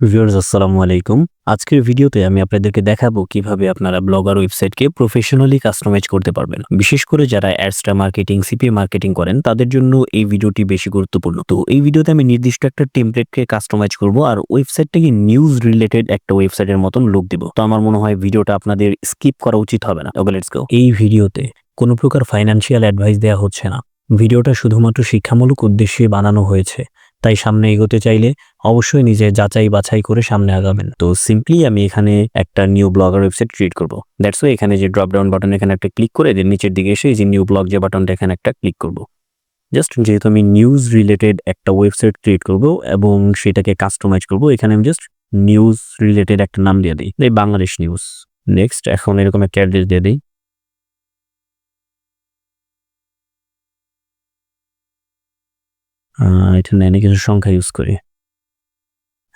Viewers আসসালামু আলাইকুম। আজকের ভিডিওতে আমি আপনাদেরকে দেখাবো কিভাবে আপনারা ব্লগার ওয়েবসাইটকে প্রফেশনালি কাস্টমাইজ করতে পারবেন। বিশেষ করে যারা অ্যাডস্টা মার্কেটিং, সিপিএ মার্কেটিং করেন তাদের জন্য এই ভিডিওটি বেশি গুরুত্বপূর্ণ। তো এই ভিডিওতে আমি নির্দিষ্ট একটা টেমপ্লেটকে কাস্টমাইজ করব আর ওয়েবসাইটটাকে নিউজ রিলেটেড একটা ওয়েবসাইটের মতন লুক দিব। তো আমার মনে হয় ভিডিওটা আপনাদের স্কিপ করা উচিত হবে না। ওকে, লেটস গো। এই ভিডিওতে কোনো প্রকার ফাইন্যান্সিয়াল অ্যাডভাইস দেওয়া হচ্ছে না। ভিডিওটা শুধুমাত্র শিক্ষামূলক উদ্দেশ্যে বানানো হয়েছে। তাই সামনে এগোতে চাইলে অবশ্যই নিজে যাচাই বাছাই করে সামনে আগাবেন। তো সিম্পলি আমি এখানে একটা নিউ ব্লগার ওয়েবসাইট ক্রিয়েট করব। দ্যাটস ওয়াই এখানে যে ড্রপ ডাউন বাটন এখানে একটা ক্লিক করে যে নিচের দিকে এসে এই যে নিউ ব্লগ যে বাটনটা এখানে একটা ক্লিক করব। জাস্ট যেহেতু আমি নিউজ রিলেটেড একটা ওয়েবসাইট ক্রিয়েট করব এবং সেটাকে কাস্টমাইজ করব, এখানে আমি জাস্ট নিউজ রিলেটেড একটা নাম দিয়ে দিই, এই বাংলাদেশ নিউজ। নেক্সট এখন এরকম একটা অ্যাড্রেস দিয়ে দিই। এটা নেন কিছু সংখ্যা ইউজ করি।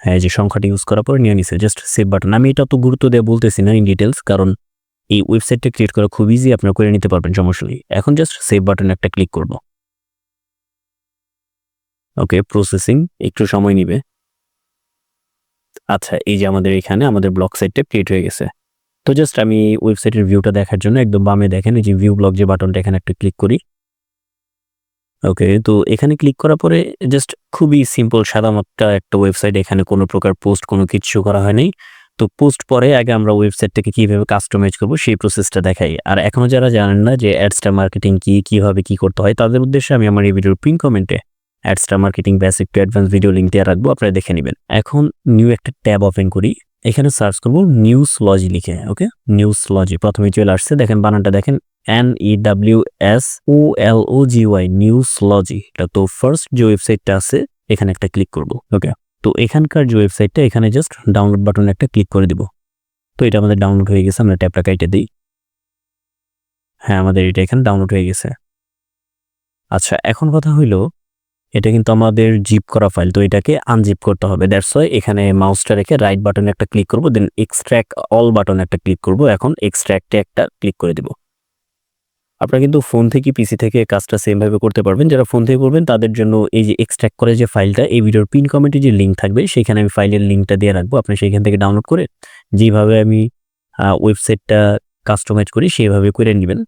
হ্যাঁ, যে সংখ্যাটা ইউজ করার পর নিয়ে নিছে জাস্ট সেভ বাটন। আমি এটা তো গুরুত্ব দিয়ে বলতেছি না ইন ডিটেলস, কারণ এই ওয়েবসাইটটা ক্রিয়েট করা খুব ইজি, আপনারা করে নিতে পারবেন, সমস্যা নেই। এখন জাস্ট সেভ বাটনে একটা ক্লিক করব। ওকে, প্রসেসিং একটু সময় নিবে। আচ্ছা, এই যে আমাদের এখানে আমাদের ব্লগ সাইটটা ক্রিয়েট হয়ে গেছে। তো জাস্ট আমি ওয়েবসাইটের ভিউটা দেখার জন্য একদম বামে দেখেন এই যে ভিউ ব্লগ যে বাটনটা এখানে একটা ক্লিক করি। ওকে, তো এখানে ক্লিক করার পরে জাস্ট খুবই সিম্পল সাদামাটা একটা ওয়েবসাইট, এখানে কোনো প্রকার পোস্ট কোনো কিছু করা হয়নি। তো পোস্ট পরে আগে আমরা ওয়েবসাইটটাকে কিভাবে কাস্টমাইজ করব সেই প্রসেসটা দেখাই। আর এখনো যারা জানেন না যে অ্যাডস্টার মার্কেটিং কি, কিভাবে কি করতে হয়, তাদের উদ্দেশ্যে আমি আমার এই ভিডিওর পিন কমেন্টে Adster marketing basic to advance video link দিয়ে রাখবো, আপনারা দেখে নেবেন। এখন নিউ একটা ট্যাব ওপেন করি, এখানে সার্চ করব নিউজ লজি লিখে। ওকে, নিউজ লজি প্রথমে চলে আসছে, দেখেন বানানটা দেখেন NEWSOLOGY, নিউজ লজি। এটা তো ফার্স্ট যে ওয়েবসাইটটা আছে এখানে একটা ক্লিক করব। ওকে, তো এখানকার যে ওয়েবসাইটটা এখানে জাস্ট ডাউনলোড বাটনে একটা ক্লিক করে দিব। তো এটা আমাদের ডাউনলোড হয়ে গেছে, আমরা ট্যাবটা কাইটে দিই। হ্যাঁ, আমাদের এটা এখানে ডাউনলোড হয়ে গেছে। আচ্ছা, এখন কথা হইলো এটা কিন্তু আমাদের জিপ করা ফাইল, তো এটাকে আনজিপ করতে হবে। দ্যাটস ওয়াই এখানে মাউসটা রেখে রাইট বাটনে একটা ক্লিক করব, দেন এক্সট্রাক্ট অল বাটনে একটা ক্লিক করব। এখন এক্সট্রাক্টে একটা ক্লিক করে দিব। আপনারা কিন্তু ফোন থেকে পিসি থেকে কাজটা সেম ভাবে করতে পারবেন। যারা ফোন থেকে করবেন তাদের জন্য এই যে এক্সট্রাক্ট করে যে ফাইলটা, এই ভিডিওর পিন কমেন্টে যে লিঙ্ক থাকবে সেখানে আমি ফাইলের লিঙ্কটা দিয়ে রাখবো। আপনি সেখান থেকে ডাউনলোড করে যেভাবে আমি ওয়েবসাইটটা কাস্টমাইজ করি সেভাবে করে নেবেন।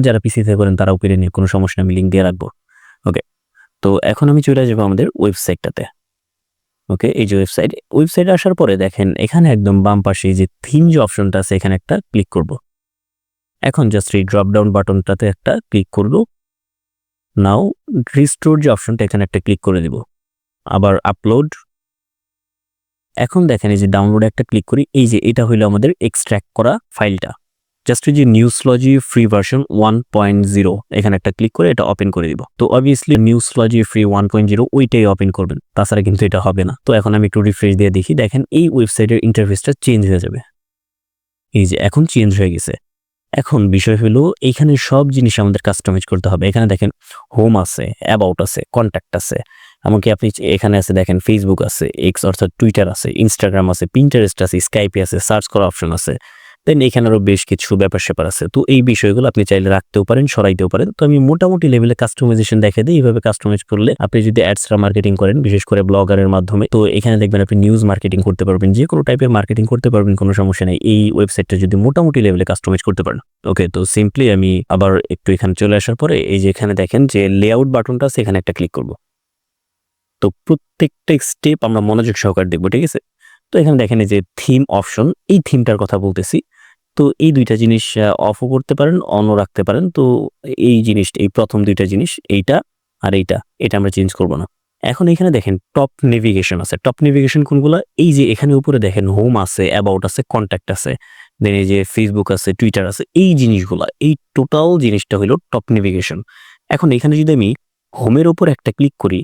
যারা পিসি থেকে করেন তারাও করে নিয়ে কোনো সমস্যা, আমি লিঙ্ক দিয়ে রাখবো। ওকে, তো এখন আমি চলে যাবো আমাদের ওয়েবসাইটটাতে। ওকে, এই যে ওয়েবসাইটে আসার পরে দেখেন এখানে একদম বাম পাশে যে থিম যে অপশনটা আছে এখানে একটা ক্লিক করব। এখন জাস্ট এই ড্রপ ডাউন বাটনটাতে একটা ক্লিক করব। নাও রিস্টোর যে অপশনটা এখানে একটা ক্লিক করে দিব, আবার আপলোড। এখন দেখেন এই যে ডাউনলোডে একটা ক্লিক করি, এই যে এটা হইলো আমাদের এক্সট্রাক্ট করা ফাইলটা। জাস্ট এই যে নিউজলজি ফ্রি ভার্সন 1.0 এখানে একটা ক্লিক করে এটা ওপেন করে দিব। তো অবভিয়াসলি নিউজলজি ফ্রি 1.0 ওইটাই ওপেন করবেন, তাছাড়া কিন্তু এটা হবে না। তো এখন আমি একটু রিফ্রেশ দিয়ে দেখি, দেখেন এই ওয়েবসাইটের ইন্টারফেসটা চেঞ্জ হয়ে যাবে। এই যে এখন চেঞ্জ হয়ে গেছে। এখন বিষয় হলো এইখানে সব জিনিস আমাদের কাস্টমাইজ করতে হবে। এখানে দেখেন হোম আছে, অ্যাবাউট আছে, কন্ট্যাক্ট আছে, এমনকি আপনি এখানে আছে দেখেন ফেসবুক আছে, এক্স অর্থাৎ টুইটার আছে, ইনস্টাগ্রাম আছে, পিন্টারেস্ট আছে, স্কাইপে আছে, সার্চ করা অপশন আছে, দেন এখানে আরও বেশ কিছু ব্যাপার-স্যাপার আছে। তো এই বিষয়গুলো আপনি চাইলে রাখতেও পারেন, সরাইতেও পারেন। তো আমি মোটামুটি লেভেলে কাস্টমাইজেশন দেখে দিই। এইভাবে কাস্টমাইজ করলে আপনি যদি অ্যাডসরা মার্কেটিং করেন, বিশেষ করে ব্লগারের মাধ্যমে, তো এখানে দেখবেন আপনি নিউজ মার্কেটিং করতে পারবেন, যে কোনো টাইপের মার্কেটিং করতে পারবেন, কোনো সমস্যা নেই এই ওয়েবসাইটটা যদি মোটামুটি লেভেলে কাস্টমাইজ করতে পারেন। ওকে, তো সিম্পলি আমি আবার একটু এখানে চলে আসার পরে এই যে এখানে দেখেন যে লেআউট বাটনটা আছে, এখানে একটা ক্লিক করব। তো প্রত্যেকটা স্টেপ আমরা মনোযোগ সহকারে দেখবো, ঠিক আছে? তো এখানে দেখেন এই যে থিম অপশন, এই থিমটার কথা বলতেছি। তো এই ২ টা জিনিস অফও করতে পারেন, অনও রাখতে পারেন। তো এই জিনিসটা, এই প্রথম ২ টা জিনিস, এইটা আর এইটা, এটা আমরা চেঞ্জ করব না। এখন এখানে দেখেন টপ নেভিগেশন আছে। টপ নেভিগেশন কোনগুলা? এই যে এখানে উপরে দেখেন হোম আছে, অ্যাবাউট আছে, কন্ট্যাক্ট আছে, দেন এই যে ফেসবুক আছে, টুইটার আছে, এই জিনিসগুলা, এই টোটাল জিনিসটা হলো টপ নেভিগেশন। এখন এখানে যদি আমি হোমের উপর একটা ক্লিক করি,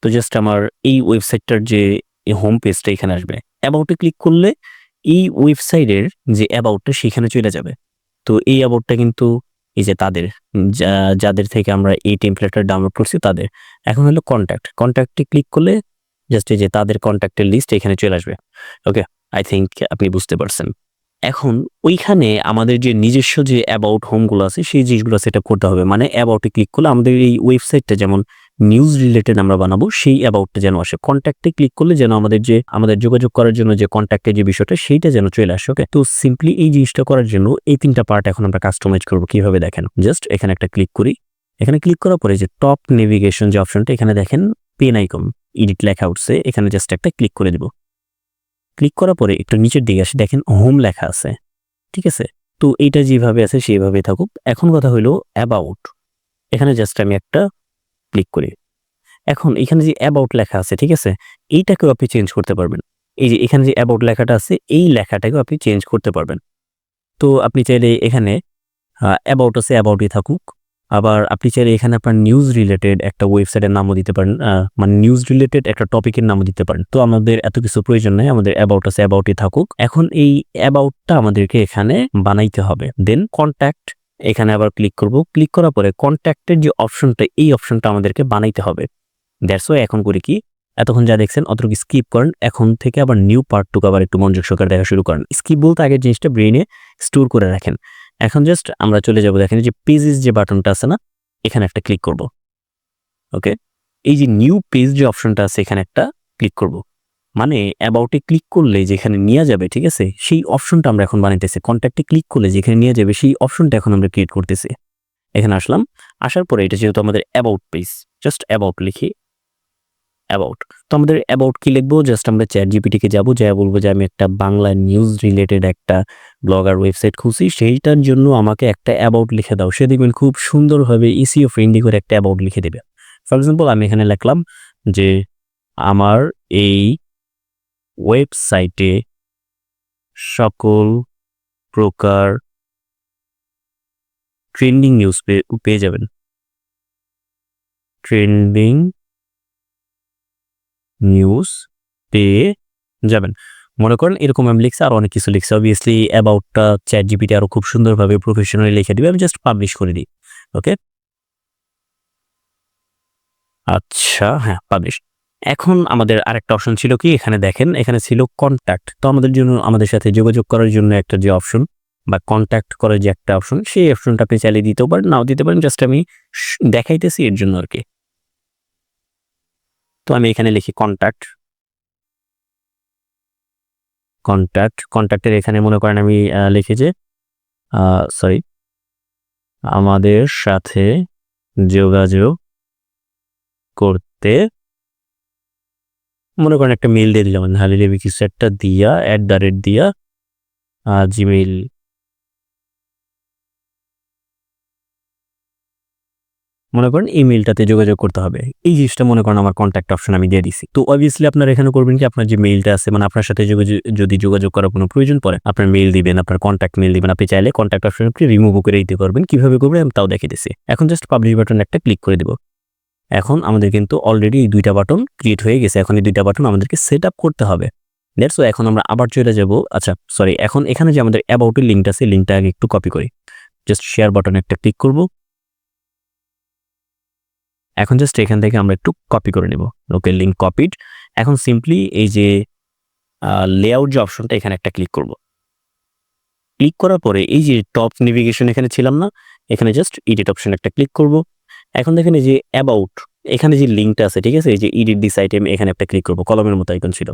তো জাস্ট আমার এই ওয়েবসাইটটার যে হোম পেজটা এখানে আসবে। অ্যাবাউটে ক্লিক করলে এই ওয়েবসাইটের যে অ্যাবাউটটা সেখানে চলে যাবে। তো এই অ্যাবাউটটা কিন্তু এই যে তাদের যাদের থেকে আমরা এই টেমপ্লেটটা ডাউনলোড করছি তাদের। এখন হলো কন্ট্যাক্টে ক্লিক করলে জাস্ট এই যে তাদের কন্ট্যাক্টের লিস্ট এখানে চলে আসবে। ওকে, আই থিংক আপনি বুঝতে পারছেন। এখন ওইখানে আমাদের যে নিজস্ব যে অ্যাবাউট হোমগুলো আছে সেই জিনিসগুলো সেটআপ করতে হবে। মানে অ্যাবাউটে ক্লিক করলে আমাদের এই ওয়েবসাইটটা যেমন নিউজ রিলেটেড আমরা বানাবো সেই অ্যাবাউটটা যেন আসে। কন্ট্যাক্টে ক্লিক করলে যেন আমাদের যোগাযোগ করার জন্য যে কন্ট্যাক্টের যে বিষয়টা সেইটা যেন চলে আসে। ওকে, তো সিম্পলি এই জিনিসটা করার জন্য এই 3টা পার্ট এখন আমরা কাস্টমাইজ করব। কিভাবে দেখেন, জাস্ট এখানে একটা ক্লিক করি। এখানে ক্লিক করার পরে যে টপ নেভিগেশন যে অপশনটা এখানে দেখেন পেন আইকন এডিট লেখা উঠছে, এখানে জাস্ট একটা ক্লিক করে দিব। ক্লিক করার পরে একটু নিচের দিকে আসে, দেখেন হোম লেখা আছে, ঠিক আছে। তো এইটা যেভাবে আছে সেইভাবেই থাকুক। এখন কথা হলো অ্যাবাউট, এখানে জাস্ট আমি একটা ক্লিক করি। এখন এখানে যে অ্যাবাউট লেখা আছে, ঠিক আছে, এইটাকেও আপনি চেঞ্জ করতে পারবেন। এই যে এখানে যে অ্যাবাউট লেখাটা আছে এই লেখাটাকেও আপনি চেঞ্জ করতে পারবেন। তো আপনি চাইলে এখানে অ্যাবাউট আছে অ্যাবাউটই থাকুক। আবার আপনি চাইলে এখানে আপনার নিউজ রিলেটেড একটা ওয়েবসাইটের নামও দিতে পারেন, মানে নিউজ রিলেটেড একটা টপিকের নামও দিতে পারেন। তো আমাদের এত কিছু প্রয়োজন নেই, আমাদের অ্যাবাউট আছে অ্যাবাউটই থাকুক। এখন এই অ্যাবাউটটা আমাদেরকে এখানে বানাইতে হবে। দেন কন্ট্যাক্ট, এখানে আবার ক্লিক করব। ক্লিক করার পরে কন্ট্যাক্টের যে অপশনটা এই অপশনটা আমাদেরকে বানাইতে হবে। দ্যাটস ওয়াই এখন করি কি, এতক্ষণ যা দেখছেন অতটুকু স্কিপ করেন, এখন থেকে আবার নিউ পার্টটুকু আবার একটু মনোযোগ সহকারে দেখা শুরু করেন। স্কিপ বলতে আগের জিনিসটা ব্রেইনে স্টোর করে রাখেন। এখন জাস্ট আমরা চলে যাব, দেখেন যে পেজেস যে বাটনটা আছে না, এখানে একটা ক্লিক করব। ওকে, এই যে নিউ পেজ যে অপশনটা আছে এখানে একটা ক্লিক করব। মানে অ্যাবাউটে ক্লিক করলে যেখানে নিয়ে যাবে, ঠিক আছে, সেই অপশনটা আমরা এখন বানাইতেছি। কন্ট্যাক্টে ক্লিক করলে যেখানে নিয়ে যাবে সেই অপশনটা এখন আমরা ক্রিয়েট করতেছি। এখানে আসলাম, আসার পরে এটা যেহেতু আমাদের অ্যাবাউট পেজ, জাস্ট অ্যাবাউট লিখি। অ্যাবাউট, তো আমাদের অ্যাবাউট কি লিখবো, জাস্ট আমরা চ্যাটজিপিটিকে যাবো, যা বলবো যে আমি একটা বাংলা নিউজ রিলেটেড একটা ব্লগার ওয়েবসাইট খুঁজছি, সেইটার জন্য আমাকে একটা অ্যাবাউট লিখে দাও। সে দেখবেন খুব সুন্দরভাবে ইসিও ফ্রেন্ডলি করে একটা অ্যাবাউট লিখে দেবে। ফর এক্সাম্পল আমি এখানে লিখলাম যে আমার এই ওয়েবসাইটে সকল প্রকার ট্রেন্ডিং নিউজ পেয়ে যাবেন। ট্রেন্ডিং নিউজ পেয়ে যাবেন। মনে করেন এরকম আমি লিখছি, আর অনেক কিছু লিখছি। অবভিয়াসলি অ্যাবাউটটা চ্যাটজিপিটি আরো খুব সুন্দরভাবে প্রফেশনালি লিখে দিবে, আমি জাস্ট পাবলিশ করে দিই। ওকে, আচ্ছা, হ্যাঁ, পাবলিশ। এখন আমাদের আরেকটা অপশন ছিল কি, এখানে দেখেন এখানে ছিল কন্ট্যাক্ট। তো আমাদের জন্য, আমাদের সাথে যোগাযোগ করার জন্য একটা যে অপশন বা কন্ট্যাক্ট করার যে একটা অপশন, সেই অপশনটা আপনি চালিয়ে দিতেও পারেন, নাও দিতে পারেন, জাস্ট আমি দেখাইতেছি এর জন্য আর কি। তো আমি এখানে লিখি কন্ট্যাক্ট। কন্ট্যাক্টের এখানে মনে করেন আমি লিখি যে সরি, আমাদের সাথে যোগাযোগ করতে, মনে করেন একটা মেইল দিয়ে দিলাম, হালিলেবি কিছু একটা দিয়া @ দিয়া জিমেইল, মনে করেন ইমেইলটাতে যোগাযোগ করতে হবে। এই জিনিসটা মনে করেন আমার কন্ট্যাক্ট অপশন আমি দিয়ে দিছি। তো অবভিয়াসলি আপনারা এখানে করবেন কি, আপনার যে মেইলটা আছে, মানে আপনার সাথে যদি যোগাযোগ করার কোনো প্রয়োজন পড়ে, আপনার মেইল দিবেন, আপনার কন্ট্যাক্ট মেইল দিবেন। আপনি চাইলে কন্ট্যাক্ট অপশন আপনি রিমুভও করে দিতে পারবেন। কিভাবে করবেন আমি তাও দেখিয়ে দিচ্ছি। এখন জাস্ট পাবলিশ বাটন একটা ক্লিক করে দিব। এখন আমাদের কিন্তু অলরেডি এই 2টা বাটন ক্রিয়েট হয়ে গেছে। এখন এই 2টা বাটন আমাদেরকে সেট আপ করতে হবে। দ্যাটস ওয়াই এখন আমরা আবার চলে যাব। আচ্ছা সরি, এখন এখানে যে আমাদের অ্যাবাউটের লিঙ্কটা আছে, লিঙ্কটা আগে একটু কপি করি। জাস্ট শেয়ার বাটনে একটা ক্লিক করব। এখন জাস্ট এখান থেকে আমরা একটু কপি করে নেব। ওকে, লিঙ্ক কপিড। এখন সিম্পলি এই যে লেআউট যে অপশনটা, এখানে একটা ক্লিক করব। ক্লিক করার পরে এই যে টপ নেভিগেশন এখানে ছিলাম না, এখানে জাস্ট এডিট অপশন একটা ক্লিক করব। এখন দেখেন এই যে অ্যাবাউট, এখানে যে লিঙ্কটা আছে, ঠিক আছে, এই যে এডিট দিস আইটেম, এখানে একটা ক্লিক করব। কলমের মতো আইকন ছিল,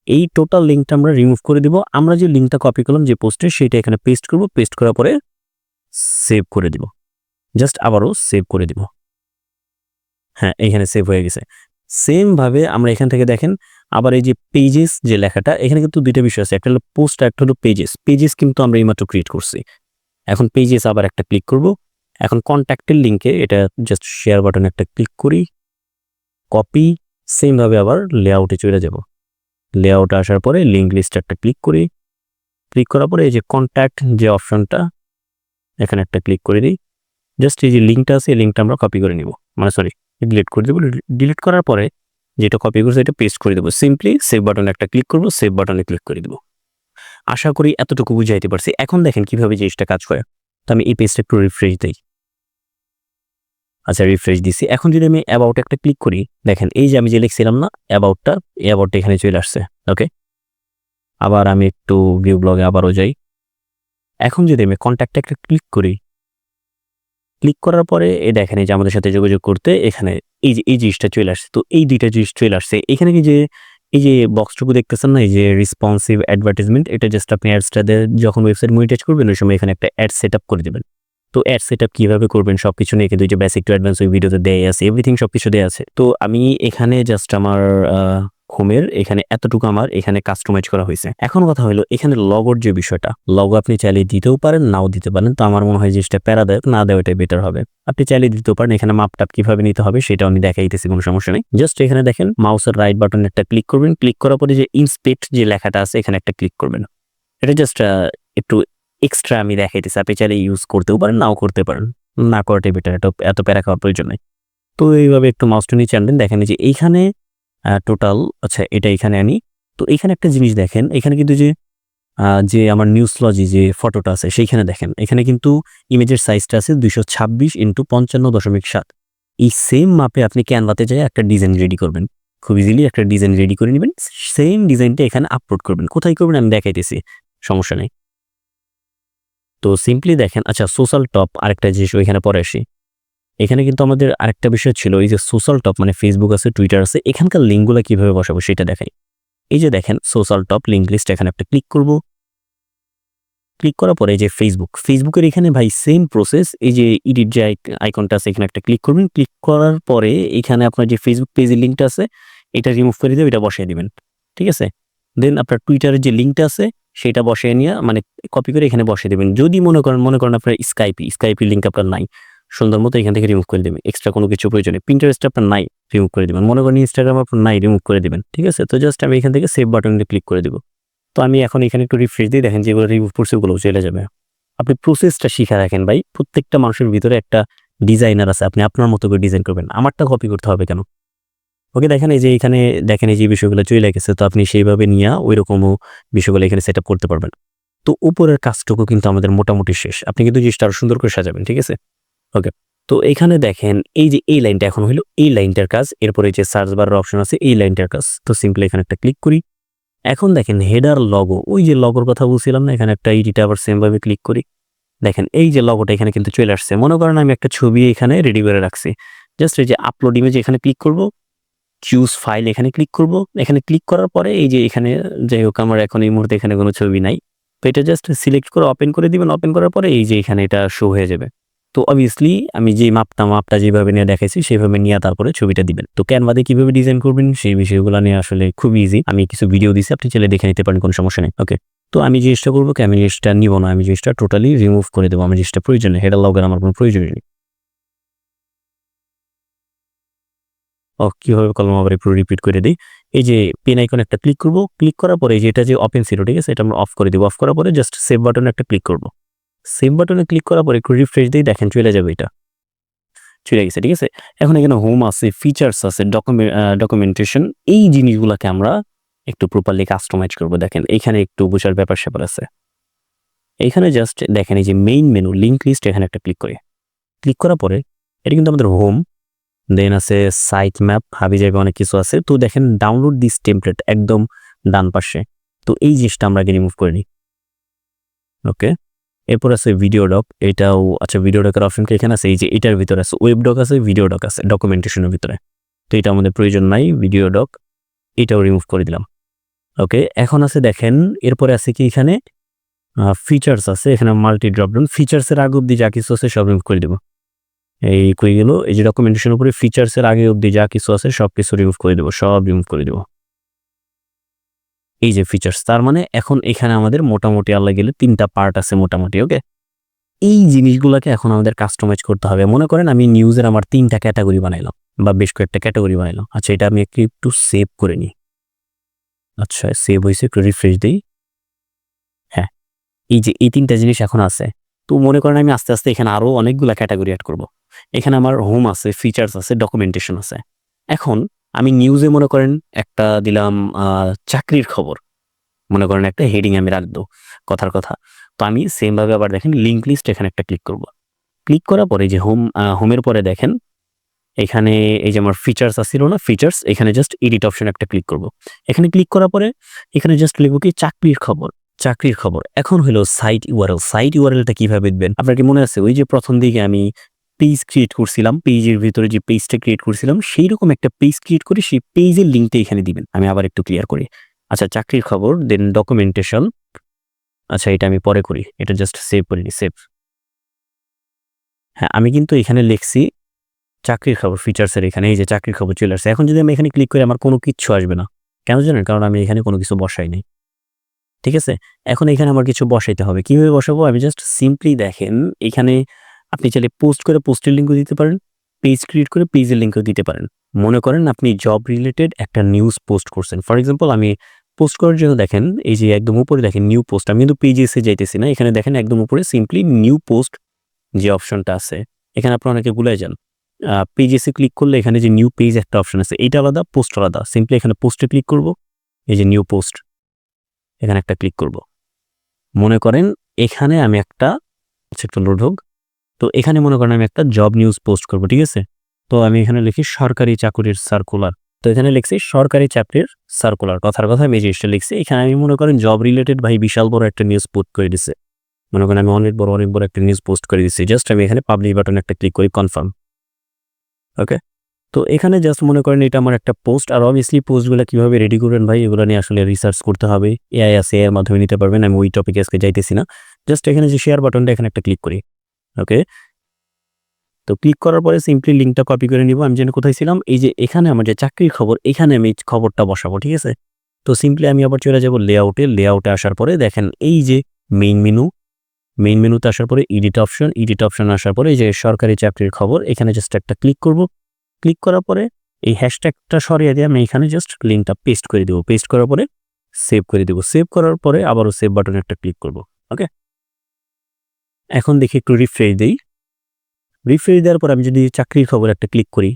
এই টোটাল লিঙ্কটা আমরা রিমুভ করে দিব। আমরা যে লিঙ্কটা কপি করলাম যে পোস্টে, সেটা এখানে পেস্ট করব। পেস্ট করার পরে সেভ করে দিব। জাস্ট আবারও সেভ করে দিব। হ্যাঁ, এখানে সেভ হয়ে গেছে। সেম ভাবে আমরা এখান থেকে দেখেন আবার এই যে পেজেস যে লেখাটা, এখানে কিন্তু 2টা বিষয় আছে, একটা হলো পোস্ট, একটা হলো পেজেস। পেজেস কিন্তু আমরা এইমাত্র ক্রিয়েট করছি। এখন পেজেস আবার একটা ক্লিক করব। এখন কন্ট্যাক্টের লিঙ্কে এটা জাস্ট শেয়ার বাটনে একটা ক্লিক করি, কপি। সেম ভাবে আবার লেআউটে চলে যাব। লেআউটে আসার পরে লিঙ্ক লিস্ট একটা ক্লিক করি। ক্লিক করার পরে এই যে কন্ট্যাক্ট যে অপশনটা, এখানে একটা ক্লিক করে দিই। জাস্ট এই যে লিঙ্কটা আছে, এই লিঙ্কটা আমরা কপি করে নিব, মানে সরি ডিলিট করে দেবো। ডিলিট করার পরে যেটা কপি করছে এটা পেস্ট করে দেবো। সিম্পলি সেভ বাটনে একটা ক্লিক করব, সেভ বাটনে ক্লিক করে দেবো। আশা করি এতটুকু বুঝাইতে পারছি। এখন দেখেন কিভাবে জিনিসটা কাজ করে। তো আমি এই পেজটা একটু রিফ্রেশ দিই। আচ্ছা, রিফ্রেশ দিছি। এখন যদি আমি অ্যাবাউট একটা ক্লিক করি, দেখেন এই যে আমি যে লিখছিলাম না অ্যাবাউটটা, এই অ্যাবাউটটা এখানে চলে আসছে। ওকে, আবার আমি একটু ভিউ ব্লগে আবারও যাই। এখন যদি আমি কন্ট্যাক্টে একটা ক্লিক করি, ক্লিক করার পরে দেখেন এই যে আমাদের সাথে যোগাযোগ করতে এখানে এই জিনিসটা চলে আসছে। তো এই ২ টা জিনিস চলে আসছে। এখানে কি যে এই যে বক্সটুকু দেখতেছেন না, এই যে রেসপন্সিভ অ্যাডভার্টাইজমেন্ট, এটা জাস্ট আপনি অ্যাডসটাতে যখন ওয়েবসাইট মনিটাইজ করবেন ওই সময় এখানে একটা অ্যাড সেটআপ করে দিবেন। তো অ্যাড সেটআপ কিভাবে করবেন সবকিছু নিয়ে কিন্তু এই যে বেসিক টু অ্যাডভান্স ওই ভিডিওতে দেয়াই আছে। এভরিথিং সবকিছু দেয়া আছে। তো আমি এখানে জাস্ট আমার হোমের এখানে এতটুকু আমার এখানে কাস্টমাইজ করা হয়েছে। এখন কথা হলো এখানে লগোর যে বিষয়টা, লগো আপনি চাইলে দিতেও পারেন, নাও দিতে পারেন। তো আমার মনে হয় জিনিসটা প্যারাদায়ক না দেওয়াটাই বেটার হবে। আপনি চাইলে দিতেও পারেন। এখানে মাপটাপ কিভাবে নিতে হবে সেটাও আমি দেখাইতেছি, কোনো সমস্যা নেই। জাস্ট এখানে দেখেন মাউসের রাইট বাটনে একটা ক্লিক করবেন। ক্লিক করার পরে যে ইন্সপেক্ট যে লেখাটা আছে এখানে একটা ক্লিক করবেন। এটা জাস্ট একটু এক্সট্রা আমি দেখাইতেছি। আপনি চাইলে ইউজ করতেও পারেন, নাও করতে পারেন। না করাটাই বেটার। এত প্যারা খাওয়ার প্রয়োজন নেই। তো এইভাবে একটু মাউসটা নিচে আনবেন। দেখেন যে এইখানে টোটাল আচ্ছা এটা এখানে আনি। তো এখানে একটা জিনিস দেখেন, এখানে কিন্তু যে আমার নিউজলজি যে ফটোটা আছে সেইখানে দেখেন এখানে কিন্তু ইমেজের সাইজটা আছে 226x55.7। এই সেম মাপে আপনি ক্যানভাতে যেয়ে একটা ডিজাইন রেডি করবেন। খুব ইজিলি একটা ডিজাইন রেডি করে নেবেন। সেম ডিজাইনটা এখানে আপলোড করবেন। কোথায় করবেন আমি দেখাইতেছি, সমস্যা নেই। তো সিম্পলি দেখেন, আচ্ছা সোশ্যাল টপ আরেকটা জিনিস ওইখানে পরে আসি। এখানে কিন্তু আমাদের আরেকটা বিষয় ছিল, এই যে সোশ্যাল টপ মানে ফেসবুক আছে, টুইটার আছে, এখানকার লিঙ্কগুলো কিভাবে বসাবো সেটা দেখাই। এই যে দেখেন সোশ্যাল টপ লিঙ্ক লিস্ট, এখানে একটা ক্লিক করব। ক্লিক করার পরে এই যে ফেসবুকের এখানে ভাই সেম প্রসেস। এই যে এডিট যে আইকনটা আছে এখানে একটা ক্লিক করবেন। ক্লিক করার পরে এখানে আপনার যে ফেসবুক পেজের লিঙ্কটা আছে এটা রিমুভ করে দিয়ে এটা বসিয়ে দিবেন, ঠিক আছে। দেন আপনার টুইটারের যে লিঙ্কটা আছে সেটা বসিয়ে নিয়ে মানে কপি করে এখানে বসিয়ে দেবেন। যদি মনে করেন আপনার স্কাইপি লিঙ্ক আপনার নাই, সুন্দর মতো এখান থেকে রিমুভ করে দেবেন। এক্সট্রা কোনো কিছু প্রয়োজন নেই। পিন্টারেস্ট আপনার নাই, রিমুভ করে দেবেন। মনে করেন ইনস্টাগ্রাম আপনার নাই, রিমুভ করে দেবেন, ঠিক আছে। তো জাস্ট আমি এখান থেকে সেভ বাটনে ক্লিক করে দিব। তো আমি এখন এখানে একটু রিফ্রেশ দিই, দেখেন যেগুলো রিমুভ করছে ওগুলো চলে যাবে। আপনি প্রসেসটা শিখা রাখেন ভাই। প্রত্যেকটা মানুষের ভিতরে একটা ডিজাইনার আছে, আপনি আপনার মতো করে ডিজাইন করবেন। আমারটা কপি করতে হবে কেন? ওকে, দেখেন এই যে এখানে দেখেন এই যে বিষয়গুলো চলে গেছে। তো আপনি সেইভাবে নিয়ে ওইরকমও বিষয়গুলো এখানে সেট আপ করতে পারবেন। তো উপরের কাজটুকু কিন্তু আমাদের মোটামুটি শেষ। আপনি কিন্তু জিনিসটা আরো সুন্দর করে সাজাবেন, ঠিক আছে। ওকে, তো এখানে দেখেন এই যে এই লাইনটা এখন হইলো এই লাইনটার কাজ। এরপরে যে সার্চ বারের অপশন আছে এই লাইনটার কাজ। তো সিম্পলি এখানে একটা ক্লিক করি। এখন দেখেন হেডার লগো, ওই যে লগোর কথা বলছিলাম না, এখানে একটা এডিট আবার সেম ভাবে ক্লিক করি। দেখেন এই যে লগোটা এখানে কিন্তু চলে আসছে। মনে করেন আমি একটা ছবি এখানে রেডি করে রাখছি। জাস্ট এই যে আপলোড ইমেজ এখানে ক্লিক করব, চুজ ফাইল এখানে ক্লিক করব। এখানে ক্লিক করার পরে এই যে এখানে যাই হোক আমার এখন এই মুহূর্তে এখানে কোনো ছবি নাই। তো এটা জাস্ট সিলেক্ট করে ওপেন করে দিবেন। ওপেন করার পরে এই যে এখানে এটা শো হয়ে যাবে। তো অবভিয়াসলি আমি যে মাপটা যেভাবে নিয়ে দেখাইছি সেভাবে নিয়ে তারপরে ছবিটা দিবেন। তো ক্যানভাতে কিভাবে ডিজাইন করবেন সেই বিষয়গুলো নিয়ে আসলে খুব ইজি। আমি কিছু ভিডিও দিছি, আপনি চাইলে দেখে নিতে পারেন, কোনো সমস্যা নেই। ওকে, তো আমি জিনিসটা করবো কি, আমি জিনিসটা নিব না, আমি জিনিসটা টোটালি রিমুভ করে দেবো। আমার জিনিসটা প্রয়োজন নেই, হেডার লগের আমার কোনো প্রয়োজনই নেই। কিভাবে কলম আবার একটু রিপিট করে দিই। এই যে পেন আইকনে একটা ক্লিক করব। ক্লিক করার পরে যে এটা যে ওপেন ছিল, ঠিক আছে, এটা আমরা অফ করে দিব। অফ করার পরে জাস্ট সেভ বাটনে একটা ক্লিক করব। সেভ বাটনে ক্লিক করার পরে একটু রিফ্রেশ দিই, দেখেন চলে যাবে, এটা চলে গেছে, ঠিক আছে। এখন এখানে হোম আছে, ফিচার্স আছে, ডকুমেন্টেশন, এই জিনিসগুলোকে আমরা একটু প্রপারলি কাস্টমাইজ করব। দেখেন এখানে একটু বোঝার ব্যাপার-স্যাপার আছে। এখানে জাস্ট দেখেন এই যে মেইন মেনু লিংক লিস্ট, এখানে একটা ক্লিক করি। ক্লিক করার পরে এটা কিন্তু আমাদের হোম, দেন আছে সাইট ম্যাপ, হাবিজাবি অনেক কিছু আছে। তো দেখেন ডাউনলোড দিস টেমপ্লেট একদম ডান পাশে। তো এই জিনিসটা আমরা আগে রিমুভ করে নিই। ওকে, এরপর আছে ভিডিও ডক, এটাও আচ্ছা ভিডিও ডকের অপশন কি এখানে আছে? এই যে এটার ভিতরে আছে ওয়েব ডক আছে, ভিডিও ডক আছে ডকুমেন্টেশনের ভিতরে। তো এটা আমাদের প্রয়োজন নাই, ভিডিও ডক এটাও রিমুভ করে দিলাম। ওকে, এখন আছে দেখেন এরপরে আছে কি এখানে ফিচার্স আছে, এখানে মাল্টি ড্রপডাউন। ফিচার্সের আগে অব্দি যা কিছু আছে সব রিমুভ করে দেবো। এই কই গেল, এই যে ডকুমেন্টেশন উপরে ফিচার্সের আগে অব্দি যা কিছু আছে সব কিছু রিমুভ করে দেবো, সব রিমুভ করে দেবো। এই যে ফিচার্স, তার মানে এখন এখানে আমাদের মোটামুটি আল্লাহ গেলে 3টা পার্ট আছে মোটামুটি। ওকে, এই জিনিসগুলোকে এখন আমাদের কাস্টমাইজ করতে হবে। মনে করেন আমি নিউজের আমার 3টা ক্যাটাগরি বানাইলাম বা বেশ কয়েকটা ক্যাটাগরি বানাইলাম। আচ্ছা এটা আমি একটু সেভ করে নিই। আচ্ছা সেভ হয়েছে, একটু রিফ্রেশ দিই। হ্যাঁ, এই যে এই 3টা জিনিস এখন আছে। তো মনে করেন আমি আস্তে আস্তে এখানে আরো অনেকগুলা ক্যাটাগরি অ্যাড করব। এখানে আমার হোম আছে, ফিচার্স আছে, ডকুমেন্টেশন আছে। এখন আমি নিউজে মনে করেন একটা দিলাম চাকরির খবর, মনে করেন একটা হেডিং আমি রাখবো কথার কথা। তো আমি সেম ভাবে আবার দেখেন লিংক লিস্ট, এখানে একটা ক্লিক করব। ক্লিক করার পরে যে হোমের পরে দেখেন এখানে এই যে আমার ফিচার্স আসছিল না, ফিচার্স, এখানে জাস্ট এডিট অপশন একটা ক্লিক করব। এখানে ক্লিক করার পরে এখানে জাস্ট লিখবো কি চাকরির খবর। চাকরির খবর এখন হলো সাইট ইউআরএল। সাইট ইউআরএলটা কিভাবে দিবেন? আপনার কি মনে আছে ওই যে প্রথম দিকে আমি পেজ ক্রিয়েট করছিলাম, পেজের ভিতরে যে পেজটা ক্রিয়েট করছিলাম সেই রকম একটা পেজ ক্রিয়েট করে সেই পেজের লিঙ্কটা এখানে দিবেন। আমি আবার একটু ক্লিয়ার করি। আচ্ছা, চাকরির খবর, দেন ডকুমেন্টেশন। আচ্ছা, এটা আমি পরে করি, এটা জাস্ট সেভ করে নিই, সেভ। হ্যাঁ, আমি কিন্তু এখানে লিখছি চাকরির খবর ফিচার্সের, এখানে এই যে চাকরির খবর চলে আসছে। এখন যদি আমি এখানে ক্লিক করি আমার কোনো কিচ্ছু আসবে না, কেন জানেন? কারণ আমি এখানে কোনো কিছু বসাই নাই। ঠিক আছে, এখন এখানে আমার কিছু বসাইতে হবে। কিভাবে বসাবো? আমি জাস্ট সিম্পলি দেখেন, এখানে আপনি চাইলে পোস্ট করে পোস্টের লিঙ্কও দিতে পারেন, পেজ ক্রিয়েট করে পেজের লিঙ্কও দিতে পারেন। মনে করেন আপনি জব রিলেটেড একটা নিউজ পোস্ট করছেন, ফর এক্সাম্পল আমি পোস্ট করার জন্য দেখেন এই যে একদম উপরে দেখেন নিউ পোস্ট, আমি কিন্তু পেজে এসে যাইতেছি না, এখানে দেখেন একদম উপরে সিম্পলি নিউ পোস্ট যে অপশনটা আছে, এখানে আপনারা অনেকে ভুলে যান। পেজেসে ক্লিক করলে এখানে যে নিউ পেজ একটা অপশন আছে, এইটা আলাদা, পোস্ট আলাদা। সিম্পলি এখানে পোস্টে ক্লিক করব, এই যে নিউ পোস্ট, এখানে একটা ক্লিক করব। মনে করেন এখানে আমি একটা একটু লোড হোক, তো এখানে মনে করেন আমি একটা জব নিউজ পোস্ট করব, ঠিক আছে? তো আমি এখানে লিখি সরকারি চাকুরির সার্কুলার। তো এখানে লিখছি সরকারি চাকরির সার্কুলার, কথার কথা আমি এই জিনিসটা লিখছি। এখানে আমি মনে করেন জব রিলেটেড ভাই বিশাল বড় একটা নিউজ পোস্ট করে দিছে, মনে করেন আমি অনেক বড় একটা নিউজ পোস্ট করে দিচ্ছি। জাস্ট আমি এখানে পাবলিশ বাটনে একটা ক্লিক করি, কনফার্ম। ওকে, তো এখানে জাস্ট মনে করেন এটা আমার একটা পোস্ট। আর অবভিয়াসলি পোস্টগুলো কিভাবে রেডি করবেন ভাই, এগুলো নিয়ে আসলে রিসার্চ করতে হবে। এআই আছে, এর মাধ্যমে নিতে পারবেন। আমি ওই টপিকে আজকে যাইতেছি না। জাস্ট এখানে যে শেয়ার বাটনটা, এখানে একটা ক্লিক করি। ওকে, তো ক্লিক করার পরে সিম্পলি লিঙ্কটা কপি করে নিব। আমি যেন কোথায় ছিলাম, এই যে এখানে আমার যে চাকরির খবর, এখানে আমি খবরটা বসাবো, ঠিক আছে? তো সিম্পলি আমি আবার চলে যাব লেআউটে আসার পরে দেখেন এই যে মেইন মেনুতে আসার পরে এডিট অপশন আসার পরে এই যে সরকারি চাকরির খবর, এখানে জাস্ট একটা ক্লিক করব। ক্লিক করার পরে এই হ্যাশট্যাগটা সরিয়ে দিয়ে আমি এখানে জাস্ট লিঙ্কটা পেস্ট করে দেবো। পেস্ট করার পরে সেভ করে দেবো। সেভ করার পরে আবারও সেভ বাটনে একটা ক্লিক করব। ওকে, এখন দেখি একটু রিফ্রেশ দিই। রিফ্রেশ দেওয়ার পর আমি যদি চাকরির খবর একটা ক্লিক করি,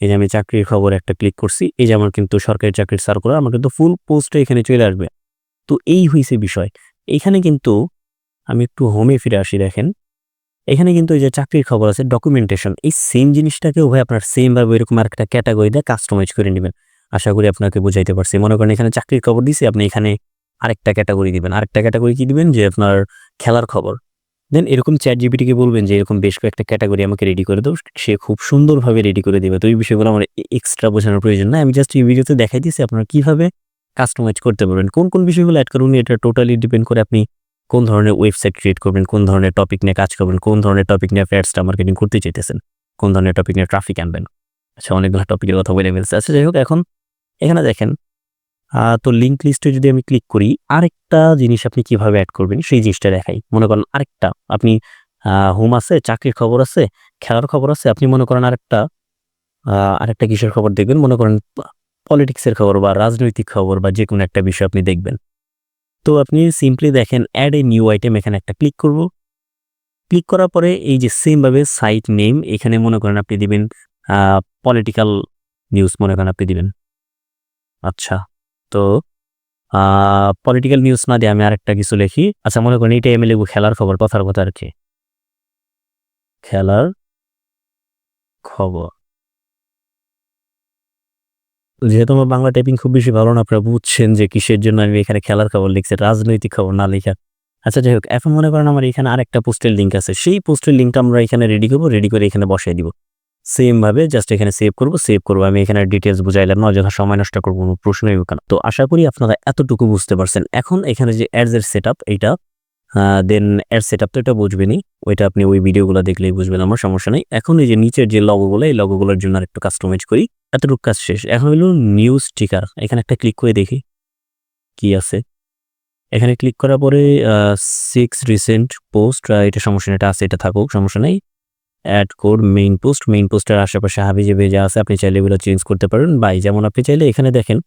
এই যে আমি চাকরির খবর একটা ক্লিক করছি, এই যে আমার কিন্তু সরকারি চাকরির সার্কুলার, আমার কিন্তু ফুল পোস্টে এখানে চলে আসবে। তো এই হয়েছে বিষয়। এখানে কিন্তু আমি একটু হোমে ফিরে আসি, দেখেন এখানে কিন্তু এই যে চাকরির খবর আছে ডকুমেন্টেশন, এই সেম জিনিসটাকেও ভাই আপনার সেম ভাবে এরকম আরেকটা ক্যাটাগরি দিয়ে কাস্টমাইজ করে নেবেন। আশা করি আপনাকে বুঝাইতে পারছি। মনে করেন এখানে চাকরির খবর দিছি, আপনি এখানে আরেকটা ক্যাটাগরি দিবেন। আরেকটা ক্যাটাগরি কি দিবেন, যে আপনার খেলার খবর। দেন এরকম চ্যাট জিপিটিকে বলবেন যে এরকম বেশ কয়েকটা ক্যাটাগরি আমাকে রেডি করে দাও, সে খুব সুন্দরভাবে রেডি করে দেবে। তো এই বিষয়গুলো আমার এক্সট্রা বোঝানোর প্রয়োজন না, আমি জাস্ট এই ভিডিওতে দেখাই দিচ্ছি আপনারা কিভাবে কাস্টমাইজ করতে পারবেন। কোন কোন বিষয়গুলো অ্যাড করুন, এটা টোটালি ডিপেন্ড করে আপনি কোন ধরনের ওয়েবসাইট ক্রিয়েট করবেন, কোন ধরনের টপিক নিয়ে কাজ করবেন, কোন ধরনের টপিক নিয়ে অ্যাডসটা মার্কেটিং করতে চাইতেছেন, কোন ধরনের টপিক নিয়ে ট্রাফিক আনবেন। আচ্ছা, অনেকগুলো টপিকের কথা বলে ফেলছে। আচ্ছা, যাই হোক, এখন এখানে দেখেন তো লিঙ্ক লিস্টে যদি আমি ক্লিক করি, আরেকটা জিনিস আপনি কিভাবে অ্যাড করবেন সেই জিনিসটা দেখাই। মনে করেন আরেকটা আপনি হোম আছে, চাকরির খবর আছে, খেলার খবর আছে, আপনি মনে করেন আরেকটা কিসের খবর দেখবেন, মনে করেন পলিটিক্সের খবর বা রাজনৈতিক খবর বা যে কোনো একটা বিষয় আপনি দেখবেন। তো আপনি সিম্পলি দেখেন অ্যাড এ নিউ আইটেম, এখানে একটা ক্লিক করব। ক্লিক করার পরে এই যে সেম ভাবে সাইট নেম, এখানে মনে করেন আপনি দিবেন পলিটিক্যাল নিউজ, মনে করেন আপনি দিবেন। আচ্ছা, তো পলিটিক্যাল নিউজ না দিয়ে আমি আরেকটা কিছু লিখি। আচ্ছা, মনে করেন এটা আমি লিখব খেলার খবর, কথার কথা আর কি, খেলার খবর। যেহেতু আমার বাংলা টাইপিং খুব বেশি ভালো না, আপনারা বুঝছেন যে কিসের জন্য আমি এখানে খেলার খবর লিখছি, রাজনৈতিক খবর না লেখা। আচ্ছা, যাই হোক, এখন মনে করেন আমার এখানে আরেকটা পোস্টের লিঙ্ক আছে, সেই পোস্টের লিঙ্কটা আমরা এখানে রেডি করবো, রেডি করে এখানে বসাই দিব। সেম ভাবে জাস্ট এখানে সেভ করবো। আমি এখানে ডিটেলস বুঝাইলাম না, অযথা সময় নষ্ট করবো, কোনো প্রশ্নই হোক না। তো আশা করি আপনারা এতটুকু বুঝতে পারছেন। এখন এখানে যে অ্যাডস এর সেট আপ, এইটা দেন অ্যাড সেট আপ তো এটা বুঝবেনই, ওইটা আপনি ওই ভিডিওগুলো দেখলেই বুঝবেন, আমার সমস্যা নেই। এখন এই যে নিচের যে লগোগুলো, এই লগোগুলোর জন্য আরেকটু কাস্টমাইজ করি। এতটুকু কাজ শেষ। এখন হলো নিউজ স্টিকার, এখানে একটা ক্লিক করে দেখি কি আছে। এখানে ক্লিক করার পরে 6 রিসেন্ট পোস্ট, এটা সমস্যা নেই, এটা আছে, এটা থাকুক, সমস্যা নেই। অ্যাড কোড মেইন পোস্টের আশেপাশে হাবিজাবি যা আছে আপনি চাইলে এগুলো চেঞ্জ করতে পারেন। বাই, যেমন আপনি চাইলে এখানে দেখেন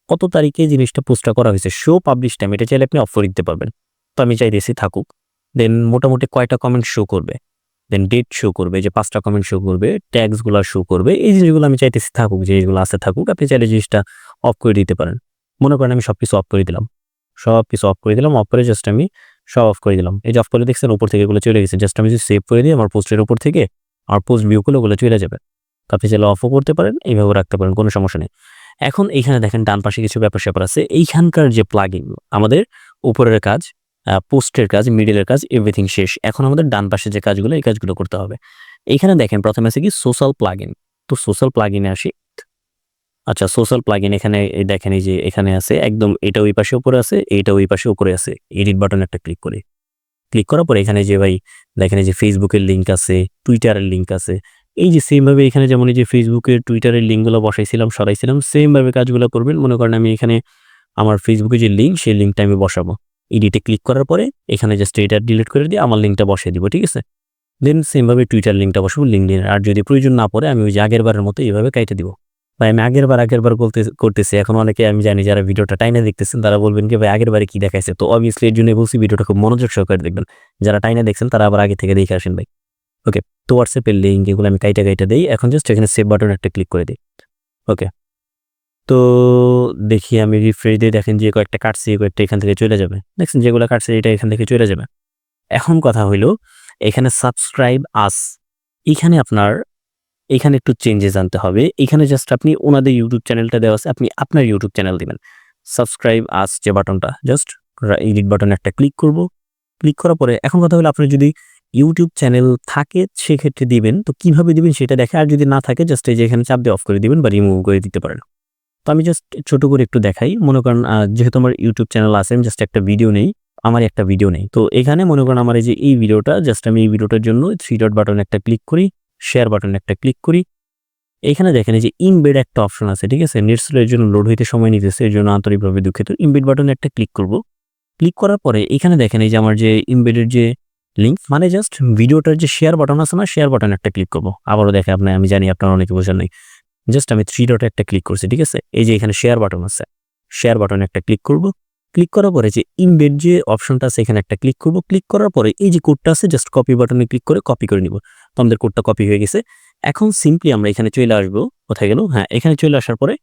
কত তারিখে জিনিসটা পোস্টটা করা হয়েছে, শো পাবলিশ টাইম, এটা চাইলে আপনি অফ করে দিতে পারবেন। তো আমি চাইতেছি থাকুক। দেন মোটামুটি কয়টা কমেন্ট শো করবে, দেন ডেট শো করবে, যে 5টা কমেন্ট শো করবে, ট্যাগসগুলো শো করবে, এই জিনিসগুলো আমি চাইতেছি থাকুক, যে এইগুলো আছে থাকুক। আপনি চাইলে জিনিসটা অফ করে দিতে পারেন। মনে করেন আমি সবকিছু অফ করে দিলাম, অফ করে জাস্ট আমি সব অফ করে দিলাম। এই যে অফ করে দেখছেন উপর থেকে এগুলো চলে গেছে, জাস্ট আমি যদি সেভ করে দিই আমার পোস্টের উপর থেকে আমার পোস্ট ভিউগুলো ওগুলো চলে যাবে। তো আপনি চাইলে অফও করতে পারেন, এইভাবে রাখতে পারেন, কোনো সমস্যা নেই। এখন এইখানে দেখেন ডান পাশে কিছু ব্যাপার-স্যাপার আছে। এইখানকার যে প্লাগইন, আমাদের উপরের কাজ, পোস্টের কাজ, মিডলের কাজ, এভরিথিং শেষ। এখন আমাদের ডান পাশে যে কাজগুলো, এই কাজগুলো করতে হবে। এখানে দেখেন প্রথমে আছে কি সোশ্যাল প্লাগইন। তো সোশ্যাল প্লাগইনে আসি। আচ্ছা, সোশ্যাল প্লাগইন এখানে দেখেন এই যে এখানে আছে একদম, এটা ওই পাশে উপরে আছে, এইটা ওই পাশে উপরে আছে। এডিট বাটন একটা ক্লিক করি। ক্লিক করার পরে এখানে যে ভাই দেখেন এই যে ফেসবুকের লিঙ্ক আছে, টুইটারের লিঙ্ক আছে। এই যে সেম ভাবে এখানে যেমন এই যে ফেসবুকের, টুইটারের লিঙ্কগুলো বসাইছিলাম, সরাইছিলাম, সেম ভাবে কাজগুলো করবেন। মনে করেন আমি এখানে আমার ফেসবুকে যে লিঙ্ক, সেই লিঙ্কটা আমি বসাবো। এডিটে ক্লিক করার পরে এখানে জাস্ট এটা ডিলিট করে দিয়ে আমার লিঙ্কটা বসিয়ে দিব, ঠিক আছে? দেন সেম ভাবে টুইটার লিঙ্কটা বসাবো, লিঙ্কডইন। আর যদি প্রয়োজন না পড়ে আমি ওই যে আগেরবারের মতো এইভাবে কাইটে দিব। ভাই আমি আগেরবার করতেছি। এখন অনেকে আমি জানি যারা ভিডিওটা টাইনা দেখতেছেন তারা বলবেন কি ভাই আগেরবারে কি দেখাইছে? তো অবভিয়াসলি এর জন্য বলছি ভিডিওটা খুব মনোযোগ সহকারে দেখবেন। যারা টাইনা দেখছেন তারা আবার আগে থেকে দেখে আসেন ভাই। ওকে, তো হোয়াটসঅ্যাপের লিঙ্ক এগুলো আমি কাইটা দেই। এখন জাস্ট এখানে সেভ বাটন একটা ক্লিক করে দিই। ওকে, তো দেখি আমি রিফ্রেশ দিয়ে দেখেন যে কয়েকটা কাটছে, কয়েকটা এখান থেকে চলে যাবে। দেখছেন যেগুলো কাটছে এটা এখান থেকে চলে যাবে। এখন কথা হইলো এখানে সাবস্ক্রাইব আস, এখানে আপনার এখানে একটু চেঞ্জেস আনতে হবে। এখানে জাস্ট আপনি ওনাদের ইউটিউব চ্যানেলটা দেওয়া আছে, আপনি আপনার ইউটিউব চ্যানেল দিবেন। সাবস্ক্রাইব আস যে বাটনটা, জাস্ট এডিট বাটন একটা ক্লিক করব। ক্লিক করার পরে এখন কথা হলো আপনার যদি ইউটিউব চ্যানেল থাকে সেক্ষেত্রে দিবেন। তো কিভাবে দিবেন সেটা দেখে, আর যদি না থাকে জাস্ট এই যে এখানে চাপ দিয়ে অফ করে দিবেন বা রিমুভ করে দিতে পারেন। তো আমি জাস্ট ছোট করে একটু দেখাই। মনে করেন যেহেতু আমার ইউটিউব চ্যানেল আছে, আমি জাস্ট একটা ভিডিও নেই, আমার একটা ভিডিও নেই। তো এখানে মনে করেন আমার এই যে এই ভিডিওটা, জাস্ট আমি এই ভিডিওটার জন্য 3 ডট বাটন একটা ক্লিক করি, শেয়ার বাটন একটা ক্লিক করি। এখানে দেখেন এই যে ইমবেড একটা অপশন আছে, ঠিক আছে? নেট স্লোর জন্য লোড হইতে সময় নিতেছে, এর জন্য আন্তরিকভাবে দুঃখিত। ইমবেড বাটনে একটা ক্লিক করব। ক্লিক করার পরে এখানে দেখেন এই যে আমার যে ইমবেডের যে লিঙ্ক, মানে জাস্ট ভিডিওটার যে শেয়ার বাটন আছে না, শেয়ার বাটন একটা ক্লিক করব। আবারও দেখে আপনার, আমি জানি আপনারা অনেকে বোঝেন নাই। জাস্ট আমি 3 ডটে একটা ক্লিক করছি, ঠিক আছে? এই যে এখানে শেয়ার বাটন আছে, শেয়ার বাটনে একটা ক্লিক করব। ক্লিক করার পরে যে ইমবেড যে অপশনটা আছে এখানে একটা ক্লিক করব। ক্লিক করার পরে এই যে কোডটা আছে জাস্ট কপি বাটনে ক্লিক করে কপি করে নিব। তো আমাদের কোডটা কপি হয়ে গেছে। এখন সিম্পলি আমরা এখানে চলে আসবো। কোথায় গেল? হ্যাঁ, এখানে চলে আসার পরে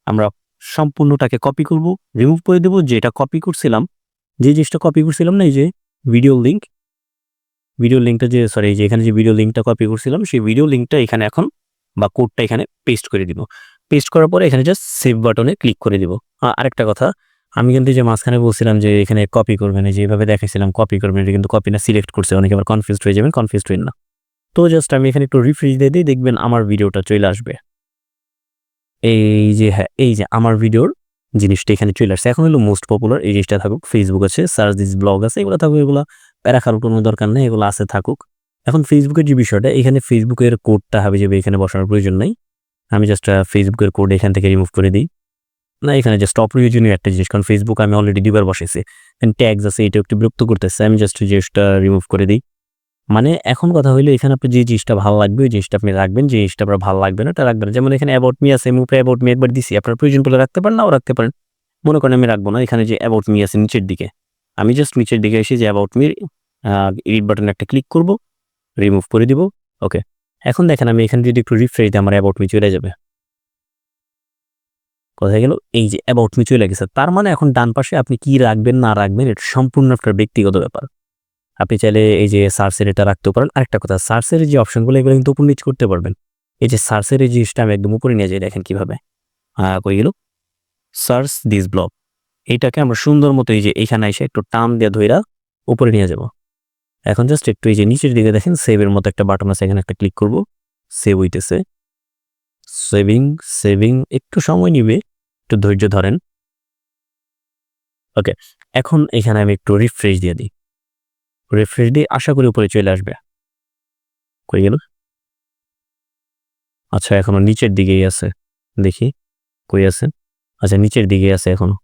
আমরা সম্পূর্ণটাকে কপি করব, রিমুভ করে দেব। যেটা কপি করছিলাম, যে জিনিসটা কপি করছিলাম না, এই যে ভিডিও লিঙ্কটা যে সরি, এই যে এখানে যে ভিডিও লিঙ্কটা কপি করছিলাম, সেই ভিডিও লিঙ্কটা এখানে এখন বা কোডটা এখানে পেস্ট করে দিব। পেস্ট করার পরে এখানে জাস্ট সেভ বাটনে ক্লিক করে দিব। আরেকটা কথা, আমি কিন্তু যে মাঝখানে বলছিলাম যে এখানে কপি করবেন, এই যেভাবে দেখাইছিলাম কপি করবেন, এটা কিন্তু কপি না, সিলেক্ট করছে। অনেকে আবার কনফিউজড হয়ে যাবেন, কনফিউজড হইন না। তো জাস্ট আমি এখানে একটু রিফ্রেশ দিয়ে দিই, দেখবেন আমার ভিডিওটা চলে আসবে। এই যে হ্যাঁ, এই যে আমার ভিডিওর জিনিসটা এখানে চলে আসছে। এখন হলো মোস্ট পপুলার এই জিনিসটা থাকুক। ফেসবুক আছে, সার্চ দিস ব্লগ আছে, এগুলো থাকুক। এগুলো প্যারা খাওয়ার কোনো দরকার নেই, এগুলো আছে থাকুক। এখন ফেসবুকের যে বিষয়টা, এখানে ফেসবুকের কোডটা হবে যাবে, এখানে বসানোর প্রয়োজন নেই। আমি জাস্ট ফেসবুকের কোড এখান থেকে রিমুভ করে দিই। না, এখানে জাস্ট অপ্রয়োজনীয় একটা জিনিস, কারণ ফেসবুক আমি অলরেডি 2 বার বসাইছি। ট্যাগস আছে, এটা একটু বিরক্ত করতেছে, আমি জাস্ট জিনিসটা রিমুভ করে দিই। মানে এখন কথা হইলো এখানে আপনি যে জিনিসটা ভালো লাগবে ওই জিনিসটা আপনি রাখবেন, যে জিনিসটা আপনার ভালো লাগবে না এটা রাখবেন না। যেমন এখানে অ্যাবাউট মি আছে, আমি উপরে অ্যাবাউট মি একবার দিছি, আপনার প্রয়োজন পড়লে রাখতে পারেন, নাও রাখতে পারেন। মনে করেন আমি রাখবো না, এখানে যে অ্যাবাউট মি আছে নিচের দিকে, আমি জাস্ট নিচের দিকে এসে যে অ্যাবাউট মির এডিট বাটনে একটা ক্লিক করব, রিমুভ করে দিব। ওকে, এখন দেখেন আমি এখানে যদি একটু রিফ্রেশ দিই, আমার অ্যাবাউট মি চলে যাবে। কোথায় গেল? এই যে অ্যাবাউট মি চলে গেছে। তার মানে এখন ডান পাশে আপনি কি রাখবেন না রাখবেন এটা সম্পূর্ণ আপনার ব্যক্তিগত ব্যাপার। আপনি চাইলে এই যে সার্চের এটা রাখতেও পারেন। আরেকটা কথা, সার্চের যে অপশনগুলো এগুলো কিন্তু উপর নিচ করতে পারবেন। এই যে সার্চের এই জিনিসটা আমি একদম উপরে নিয়ে যাই, দেখেন কিভাবে। কই গেল? সার্চ দিস ব্লগ, এইটাকে আমরা সুন্দর মতো এই যে এখানে এসে একটু টান দিয়ে ধইরা উপরে নিয়ে যাব। এখন জাস্ট একটু এই যে নিচের দিকে দেখেন সেভের মতো একটা বাটন আছে, এখানে একটা ক্লিক করব। সেভ হইতেছে, সেভিং একটু সময় নিবে, একটু ধৈর্য ধরেন। ওকে, এখন এখানে আমি একটু রিফ্রেশ দিয়ে দিই। রিফ্রেশ দিয়ে আশা করি উপরে চলে আসবে। কই গেল? আচ্ছা, এখনো নিচের দিকেই আছে, দেখি কই আছে। আচ্ছা, নিচের দিকেই আছে এখনো।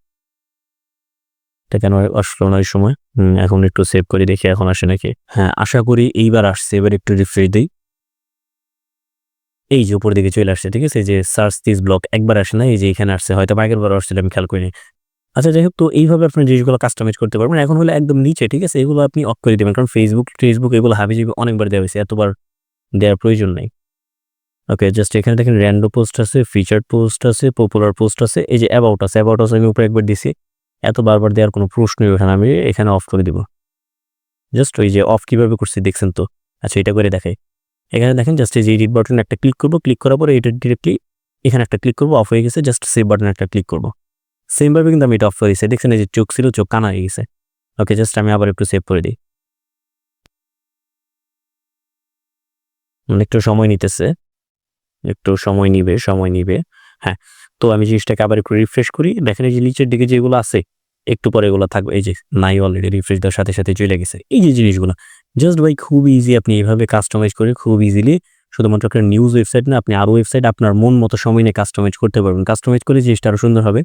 এটা কেন আসলো না ওই সময়? এখন একটু সেভ করে দেখি এখন আসে নাকি। হ্যাঁ, আশা করি এইবার আসছে। এবার একটু রিফ্রেশ দিই। এই যে উপর দিকে চলে আসছে, ঠিক আছে? যে সার্চ দিস ব্লগ একবার আসে না, এই যে এখানে আসছে, হয়তো আগের বার আসছিল আমি খেয়াল করিনি। আচ্ছা, যাই হোক, তো এইভাবে আপনার জিনিসগুলো কাস্টমাইজ করতে পারবেন। এখন হলো একদম নিচে, ঠিক আছে? এগুলো আপনি অফ করে দিবেন, কারণ ফেসবুক এগুলো হাবিজাবি অনেকবার দেওয়া হয়েছে, এতবার দেওয়ার প্রয়োজন নেই। ওকে, জাস্ট এখানে দেখেন র্যান্ডম পোস্ট আছে, ফিচার্ড পোস্ট আছে, পপুলার পোস্ট আছে, এই যে অ্যাবাউট আছে, আমি উপরে একবার দিছি। এত বারবার দেওয়ার কোনো প্রশ্নই ওঠে না, আমি এখানে অফ করে দিব। জাস্ট ওই যে অফ কিভাবে করছি দেখছেন তো? আচ্ছা, এটা করে দেখাই। এখানে দেখেন জাস্ট এই যে এডিট বাটনে একটা ক্লিক করব, ক্লিক করার পরে এটা ডিরেক্টলি এখানে একটা ক্লিক করব, অফ হয়ে গেছে। জাস্ট সেভ বাটনে একটা ক্লিক করব। সেম ভাবে কিন্তু আমি এটা অফ করে দিয়েছি, দেখছেন এই যে চোখ ছিল, চোখ কানা হয়ে গেছে। ওকে, জাস্ট আমি আবার একটু সেভ করে দিই। একটু সময় নিতেছে, একটু সময় নিবে। হ্যাঁ, তো আমি জিনিসটাকে আবার একটু রিফ্রেশ করি। দেখেন এই যে নিচের দিকে যেগুলো আছে একটু পরে এগুলো থাকবে। এই যে নাই, অলরেডি রিফ্রেশ দেওয়ার সাথে সাথে চলে গেছে। এই যে জিনিসগুলো জাস্ট ভাই খুব ইজি, আপনি এইভাবে কাস্টমাইজ করে খুব ইজিলি শুধুমাত্র একটা নিউজ ওয়েবসাইট না, আপনি আরও ওয়েবসাইট আপনার মন মতো সময় নিয়ে কাস্টমাইজ করতে পারবেন। কাস্টমাইজ করে জিনিসটা আরও সুন্দর হবে।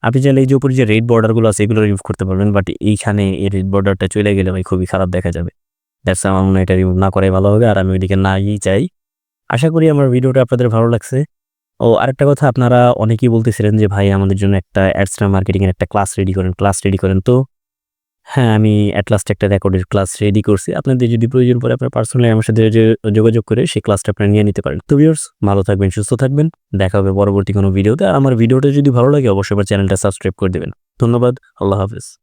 আপনি চাইলে এই যে উপরে যে রেড বর্ডারগুলো আছে এগুলো রিমুভ করতে পারবেন, বাট এইখানে এই রেড বর্ডারটা চলে গেলে ভাই খুবই খারাপ দেখা যাবে। দ্যাটস আমার মনে হয় এটা রিমুভ না করাই ভালো হবে, আর আমি ওইদিকে নাই চাই। আশা করি আমার ভিডিওটা আপনাদের ভালো লাগছে। ও আরেকটা কথা, আপনারা অনেকেই বলতেছিলেন যে ভাই আমাদের জন্য একটা অ্যাডস্ট্রা মার্কেটিং এর একটা ক্লাস রেডি করেন। তো হ্যাঁ, আমি এট লাস্ট একটা রেকর্ডের ক্লাস রেডি করছি। আপনাদের যদি প্রয়োজন পড়ে আপনার পার্সোনালি আমার সাথে যোগাযোগ করে সেই ক্লাসটা আপনারা নিয়ে নিতে পারেন। তো ভিউয়ার্স, ভালো থাকবেন, সুস্থ থাকবেন। দেখা হবে পরবর্তী কোনো ভিডিওতে। আর আমার ভিডিওটা যদি ভালো লাগে অবশ্যই আমার চ্যানেলটা সাবস্ক্রাইব করে দেবেন। ধন্যবাদ। আল্লাহ হাফেজ।